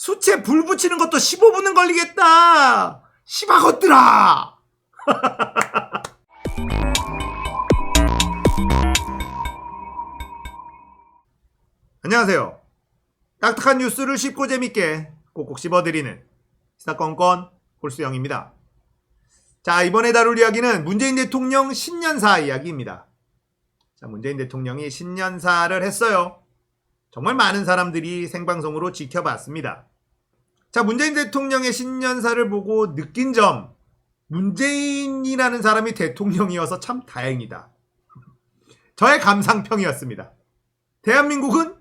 수채 불 붙이는 것도 15분은 걸리겠다. 씨바것들아. 안녕하세요. 딱딱한 뉴스를 쉽고 재밌게 꼭꼭 씹어드리는 시사건건 홀수영입니다. 자, 이번에 다룰 이야기는 문재인 대통령 신년사 이야기입니다. 자, 문재인 대통령이 신년사를 했어요. 정말 많은 사람들이 생방송으로 지켜봤습니다. 자, 문재인 대통령의 신년사를 보고 느낀 점, 문재인이라는 사람이 대통령이어서 참 다행이다. 저의 감상평이었습니다. 대한민국은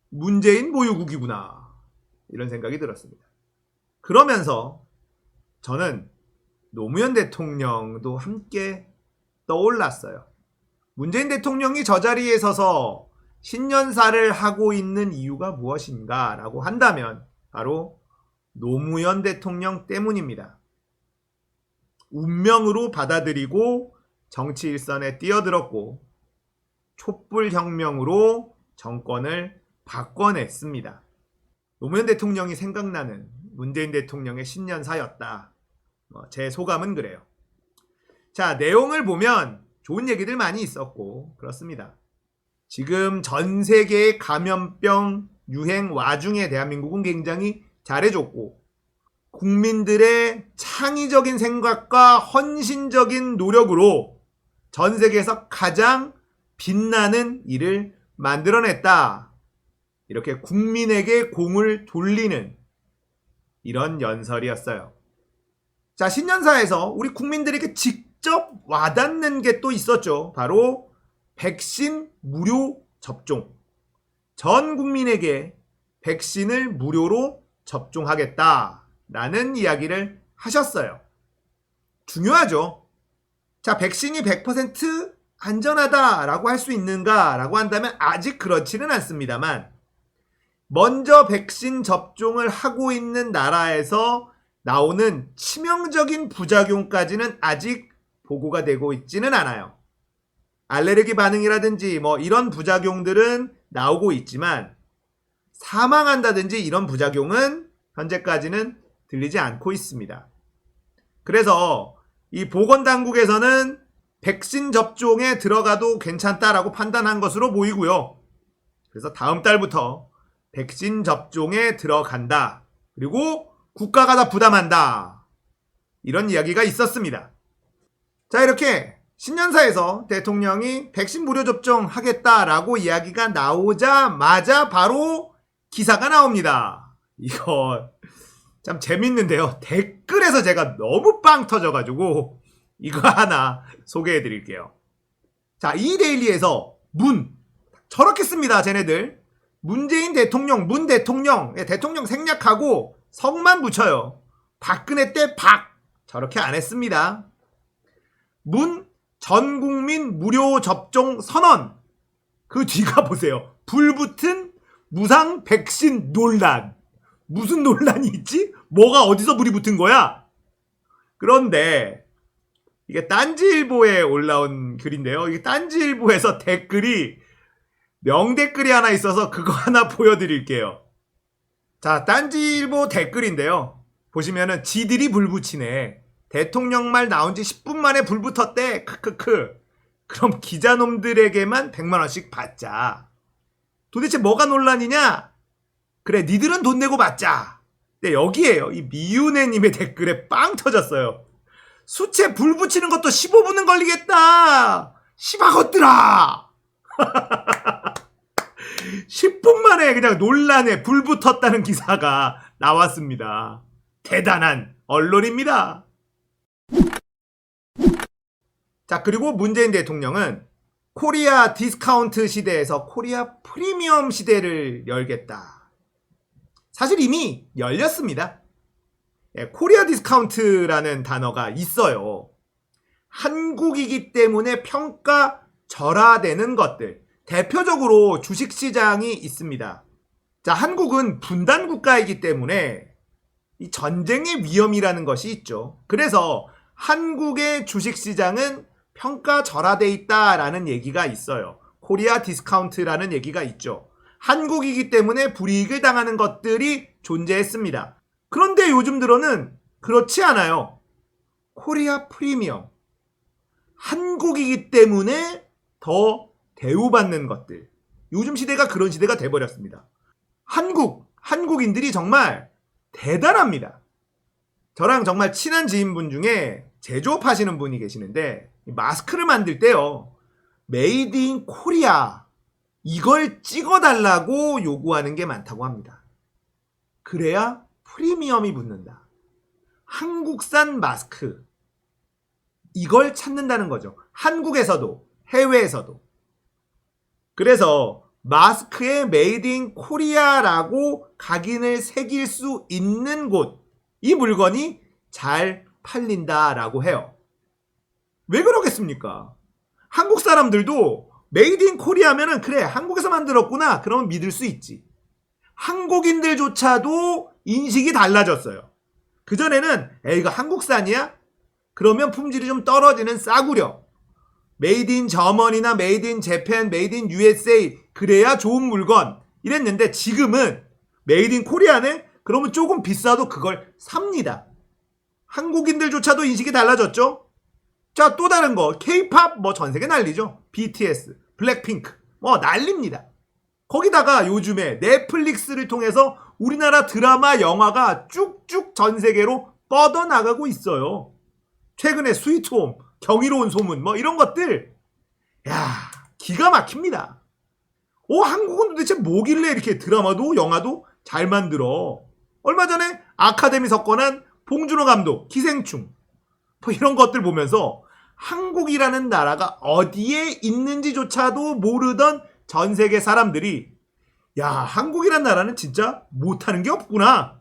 문재인 보유국이구나, 이런 생각이 들었습니다. 그러면서 저는 노무현 대통령도 함께 떠올랐어요. 문재인 대통령이 저 자리에 서서 신년사를 하고 있는 이유가 무엇인가 라고 한다면 바로 노무현 대통령 때문입니다. 운명으로 받아들이고 정치 일선에 뛰어들었고 촛불혁명으로 정권을 바꿔냈습니다. 노무현 대통령이 생각나는 문재인 대통령의 신년사였다. 제 소감은 그래요. 자, 내용을 보면 좋은 얘기들 많이 있었고 그렇습니다. 지금 전 세계의 감염병 유행 와중에 대한민국은 굉장히 잘해줬고 국민들의 창의적인 생각과 헌신적인 노력으로 전 세계에서 가장 빛나는 일을 만들어냈다. 이렇게 국민에게 공을 돌리는 이런 연설이었어요. 자, 신년사에서 우리 국민들에게 직접 와닿는 게 또 있었죠. 바로 백신 무료 접종. 전 국민에게 백신을 무료로 접종하겠다라는 이야기를 하셨어요. 중요하죠. 자, 백신이 100% 안전하다라고 할 수 있는가라고 한다면 아직 그렇지는 않습니다만 먼저 백신 접종을 하고 있는 나라에서 나오는 치명적인 부작용까지는 아직 보고가 되고 있지는 않아요. 알레르기 반응이라든지 이런 부작용들은 나오고 있지만 사망한다든지 이런 부작용은 현재까지는 들리지 않고 있습니다. 그래서 이 보건당국에서는 백신 접종에 들어가도 괜찮다라고 판단한 것으로 보이고요. 그래서 다음 달부터 백신 접종에 들어간다. 그리고 국가가 다 부담한다. 이런 이야기가 있었습니다. 자, 이렇게 신년사에서 대통령이 백신 무료 접종하겠다라고 이야기가 나오자마자 바로 기사가 나옵니다. 이거 참 재밌는데요. 댓글에서 제가 너무 빵 터져가지고 이거 하나 소개해 드릴게요. 자, 이데일리에서 저렇게 씁니다. 쟤네들. 문재인 대통령, 문 대통령, 대통령 생략하고 성만 붙여요. 박근혜 때 저렇게 안 했습니다. 전국민 무료 접종 선언. 그 뒤가 보세요. 불붙은 무상 백신 논란. 무슨 논란이 있지? 뭐가 어디서 불이 붙은 거야? 그런데 이게 딴지일보에 올라온 글인데요. 이게 딴지일보에서 댓글이 명댓글이 하나 있어서 그거 하나 보여드릴게요. 자, 딴지일보 댓글인데요. 보시면은 지들이 불 붙이네. 대통령 말 나온 지 10분 만에 불 붙었대. 크크크. 그럼 기자놈들에게만 100만 원씩 받자. 도대체 뭐가 논란이냐? 그래, 니들은 돈 내고 받자. 네, 여기에요. 이 미윤혜님의 댓글에 빵 터졌어요. 수채 불 붙이는 것도 15분은 걸리겠다. 씨바것들아. 10분 만에 그냥 논란에 불 붙었다는 기사가 나왔습니다. 대단한 언론입니다. 자, 그리고 문재인 대통령은 코리아 디스카운트 시대에서 코리아 프리미엄 시대를 열겠다. 사실 이미 열렸습니다. 코리아 디스카운트라는 단어가 있어요. 한국이기 때문에 평가 절하되는 것들. 대표적으로 주식시장이 있습니다. 자, 한국은 분단 국가이기 때문에 이 전쟁의 위험이라는 것이 있죠. 그래서 한국의 주식시장은 평가 절하돼 있다라는 얘기가 있어요. 코리아 디스카운트라는 얘기가 있죠. 한국이기 때문에 불이익을 당하는 것들이 존재했습니다. 그런데 요즘 들어는 그렇지 않아요. 코리아 프리미엄. 한국이기 때문에 더 대우받는 것들. 요즘 시대가 그런 시대가 돼버렸습니다. 한국인들이 정말 대단합니다. 저랑 정말 친한 지인분 중에 제조업 하시는 분이 계시는데 마스크를 만들 때요. 메이드 인 코리아 이걸 찍어달라고 요구하는 게 많다고 합니다. 그래야 프리미엄이 붙는다. 한국산 마스크 이걸 찾는다는 거죠. 한국에서도 해외에서도. 그래서 마스크에 메이드 인 코리아라고 각인을 새길 수 있는 곳, 이 물건이 잘 팔린다라고 해요. 왜 그러겠습니까? 한국 사람들도 메이드 인 코리아면은 그래 한국에서 만들었구나 그러면 믿을 수 있지. 한국인들조차도 인식이 달라졌어요. 그전에는 이거 한국산이야? 그러면 품질이 좀 떨어지는 싸구려. 메이드 인 저머니나 메이드 인 재팬, 메이드 인 USA 그래야 좋은 물건 이랬는데 지금은 메이드 인 코리아네? 그러면 조금 비싸도 그걸 삽니다. 한국인들조차도 인식이 달라졌죠? 자, 또 다른 거 K-팝 뭐 전 세계 난리죠. BTS, 블랙핑크 뭐 난립니다. 거기다가 요즘에 넷플릭스를 통해서 우리나라 드라마, 영화가 쭉쭉 전 세계로 뻗어나가고 있어요. 최근에 스위트홈, 경이로운 소문 뭐 이런 것들 야 기가 막힙니다. 한국은 도대체 뭐길래 이렇게 드라마도 영화도 잘 만들어. 얼마 전에 아카데미 석권한 봉준호 감독 기생충 뭐 이런 것들 보면서 한국이라는 나라가 어디에 있는지조차도 모르던 전 세계 사람들이 야 한국이라는 나라는 진짜 못하는 게 없구나.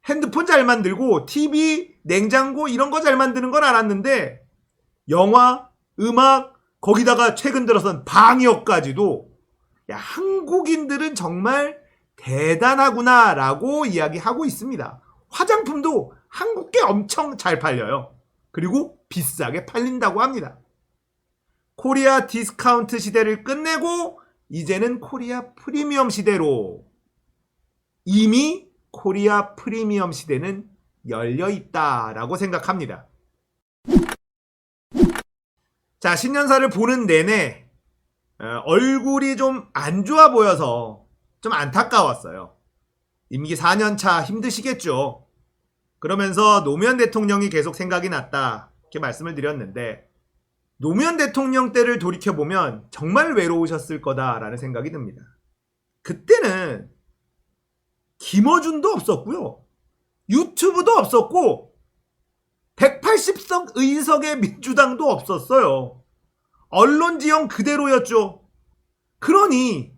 핸드폰 잘 만들고 TV, 냉장고 이런 거 잘 만드는 건 알았는데 영화, 음악, 거기다가 최근 들어선 방역까지도 야 한국인들은 정말 대단하구나 라고 이야기하고 있습니다. 화장품도 한국 게 엄청 잘 팔려요. 그리고 비싸게 팔린다고 합니다. 코리아 디스카운트 시대를 끝내고 이제는 코리아 프리미엄 시대로 이미 코리아 프리미엄 시대는 열려 있다라고 생각합니다. 자, 신년사를 보는 내내 얼굴이 좀 안 좋아 보여서 좀 안타까웠어요. 임기 4년차 힘드시겠죠. 그러면서 노무현 대통령이 계속 생각이 났다 이렇게 말씀을 드렸는데 노무현 대통령 때를 돌이켜보면 정말 외로우셨을 거다라는 생각이 듭니다. 그때는 김어준도 없었고요. 유튜브도 없었고 180석 의석의 민주당도 없었어요. 언론 지형 그대로였죠. 그러니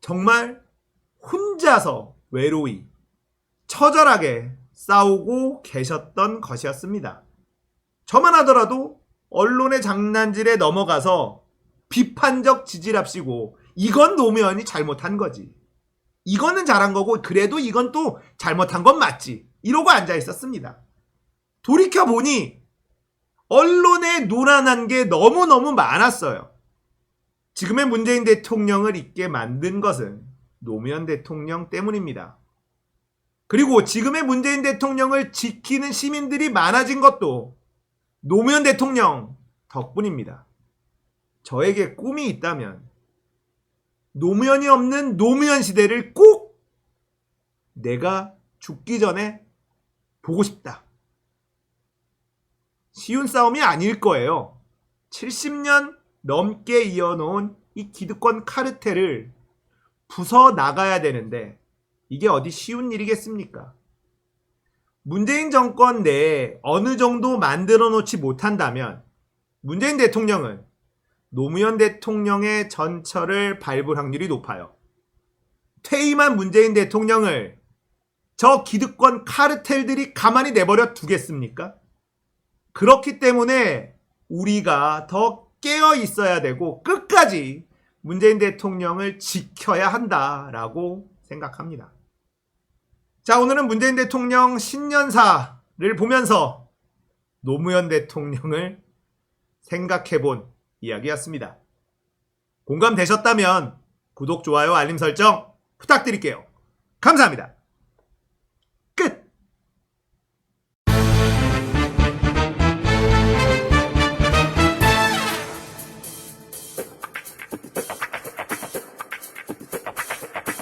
정말 혼자서 외로이 처절하게 싸우고 계셨던 것이었습니다. 저만 하더라도 언론의 장난질에 넘어가서 비판적 지지랍시고 이건 노무현이 잘못한 거지. 이거는 잘한 거고 그래도 이건 또 잘못한 건 맞지. 이러고 앉아 있었습니다. 돌이켜보니 언론에 노란한 게 너무너무 많았어요. 지금의 문재인 대통령을 있게 만든 것은 노무현 대통령 때문입니다. 그리고 지금의 문재인 대통령을 지키는 시민들이 많아진 것도 노무현 대통령 덕분입니다. 저에게 꿈이 있다면 노무현이 없는 노무현 시대를 꼭 내가 죽기 전에 보고 싶다. 쉬운 싸움이 아닐 거예요. 70년 넘게 이어놓은 이 기득권 카르텔을 부숴 나가야 되는데 이게 어디 쉬운 일이겠습니까? 문재인 정권 내에 어느 정도 만들어 놓지 못한다면 문재인 대통령은 노무현 대통령의 전철을 밟을 확률이 높아요. 퇴임한 문재인 대통령을 저 기득권 카르텔들이 가만히 내버려 두겠습니까? 그렇기 때문에 우리가 더 깨어 있어야 되고 끝까지 문재인 대통령을 지켜야 한다라고 생각합니다. 자, 오늘은 문재인 대통령 신년사를 보면서 노무현 대통령을 생각해본 이야기였습니다. 공감되셨다면 구독, 좋아요, 알림 설정 부탁드릴게요. 감사합니다.